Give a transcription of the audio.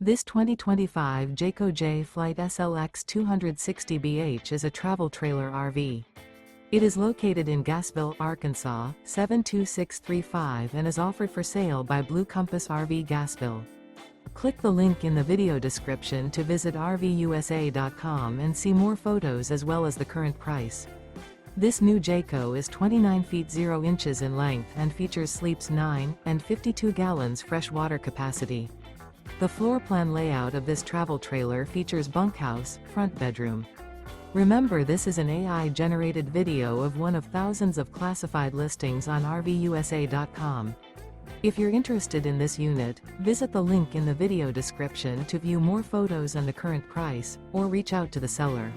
This 2025 Jayco Jay Flight SLX 260BH is a travel trailer RV. It is located in Gassville, Arkansas, 72635 and is offered for sale by Blue Compass RV Gassville. Click the link in the video description to visit RVUSA.com and see more photos as well as the current price. This new Jayco is 29 feet 0 inches in length and features sleeps 9 and 52 gallons fresh water capacity. The floor plan layout of this travel trailer features bunkhouse, front bedroom. Remember, this is an AI-generated video of one of thousands of classified listings on RVUSA.com. If you're interested in this unit, visit the link in the video description to view more photos and the current price, or reach out to the seller.